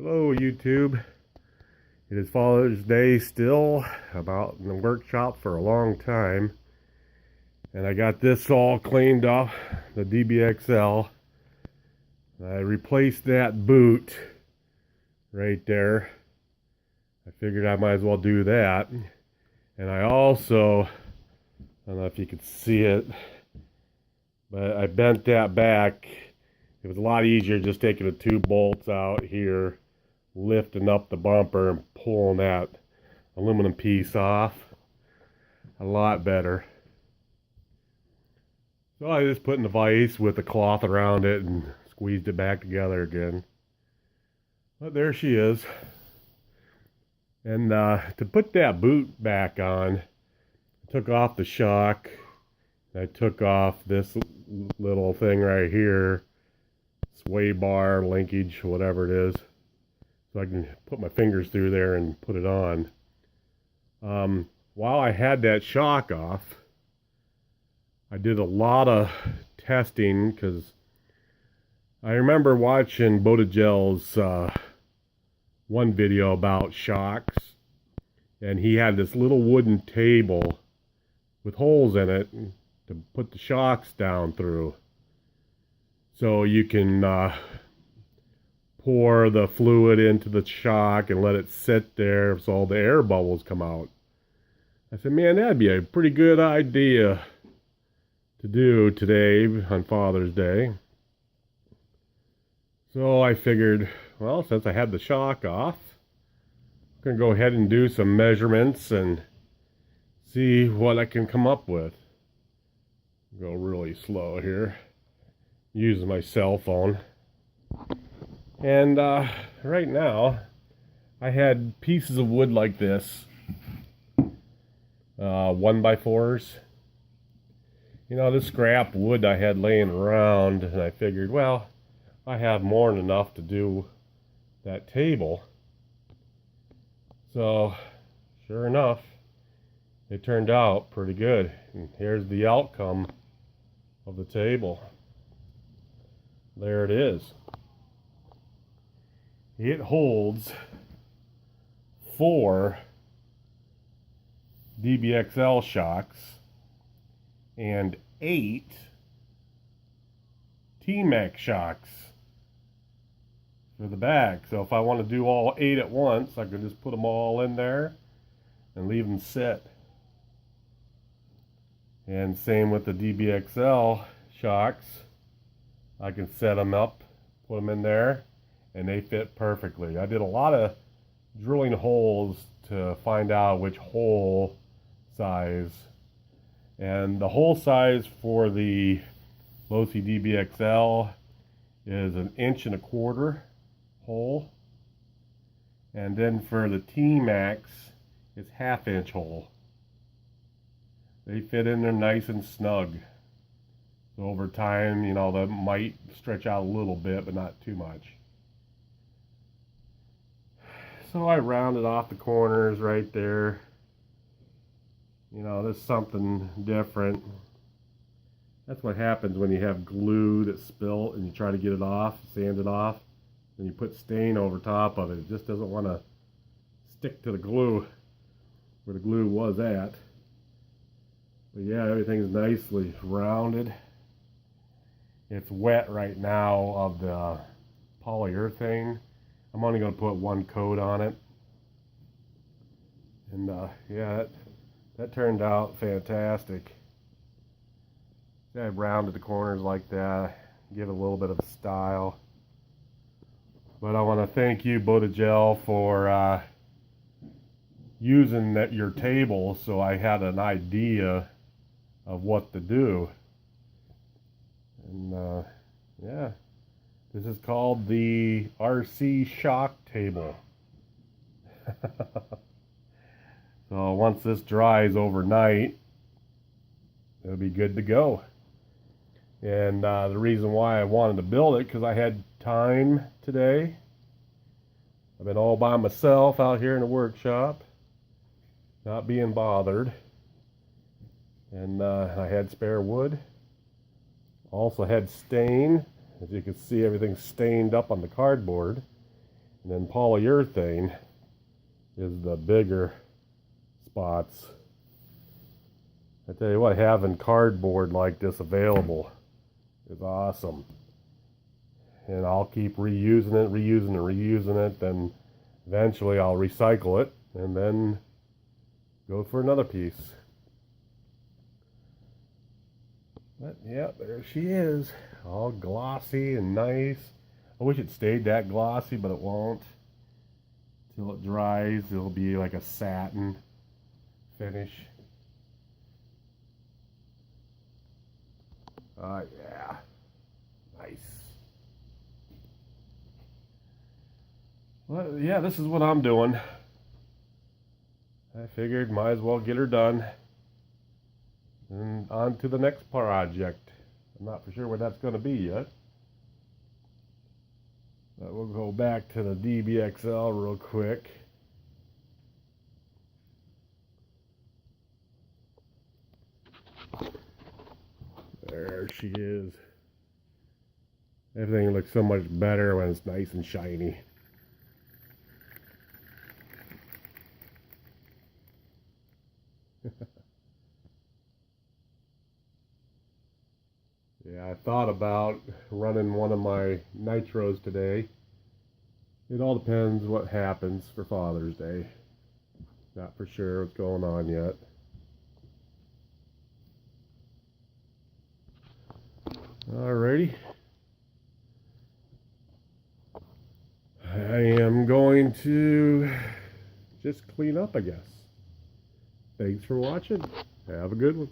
Hello YouTube. It is Father's Day still. About in the workshop for a long time. And I got this all cleaned off, the DBXL. I replaced that boot right there. I figured I might as well do that. And I also, I don't know if you could see it, but I bent that back. It was a lot easier just taking the two bolts out here, lifting up the bumper and pulling that aluminum piece off. A lot better. So I just put in the vise with the cloth around it and squeezed it back together again. But there she is. And to put that boot back on, I took off the shock. I took off this little thing right here, sway bar, linkage, whatever it is, so I can put my fingers through there and put it on. While I had that shock off, I did a lot of testing because I remember watching Bodigel's one video about shocks, and he had this little wooden table with holes in it to put the shocks down through. So you can pour the fluid into the shock and let it sit there so all the air bubbles come out. I said, man, that'd be a pretty good idea to do today on Father's Day. So I figured, well, since I had the shock off, I'm going to go ahead and do some measurements and see what I can come up with. Go really slow here. Using my cell phone. And right now, I had pieces of wood like this. 1x4s. You know, this scrap wood I had laying around, and I figured, well, I have more than enough to do that table. So, sure enough, it turned out pretty good. And here's the outcome of the table. There it is. It holds 4 DBXL shocks and 8 T-Max shocks for the back. So if I want to do all 8 at once, I can just put them all in there and leave them sit. And same with the DBXL shocks. I can set them up, put them in there, and they fit perfectly. I did a lot of drilling holes to find out which hole size. And the hole size for the Losi DBXL is 1.25 inch hole. And then for the T-Max, it's 1/2 inch hole. They fit in there nice and snug. So over time, you know, that might stretch out a little bit, but not too much. So I rounded off the corners right there. You know, this is something different. That's what happens when you have glue that's spilt and you try to get it off, sand it off, and you put stain over top of it. It just doesn't want to stick to the glue where the glue was at. But yeah, everything's nicely rounded. It's wet right now of the polyurethane. I'm only going to put 1 coat on it. And yeah, that turned out fantastic. I rounded the corners like that, give it a little bit of style. But I want to thank you, Bodigel, for using your table so I had an idea of what to do. And yeah, this is called the RC shock table. So once this dries overnight, it'll be good to go. And the reason why I wanted to build it, because I had time today. I've been all by myself out here in the workshop, not being bothered. And I had spare wood. Also had stain. As you can see, everything's stained up on the cardboard. And then polyurethane is the bigger spots. I tell you what, having cardboard like this available is awesome. And I'll keep reusing it, then eventually I'll recycle it and then go for another piece. But yeah, there she is, all glossy and nice. I wish it stayed that glossy, but it won't. Till it dries, it'll be like a satin finish. Yeah, nice. Well, yeah, this is what I'm doing. I figured might as well get her done. And on to the next project. I'm not for sure what that's going to be yet. But we'll go back to the DBXL real quick. There she is. Everything looks so much better when it's nice and shiny. Yeah, I thought about running one of my nitros today. It all depends what happens for Father's Day. Not for sure what's going on yet. Alrighty. I am going to just clean up, I guess. Thanks for watching. Have a good one.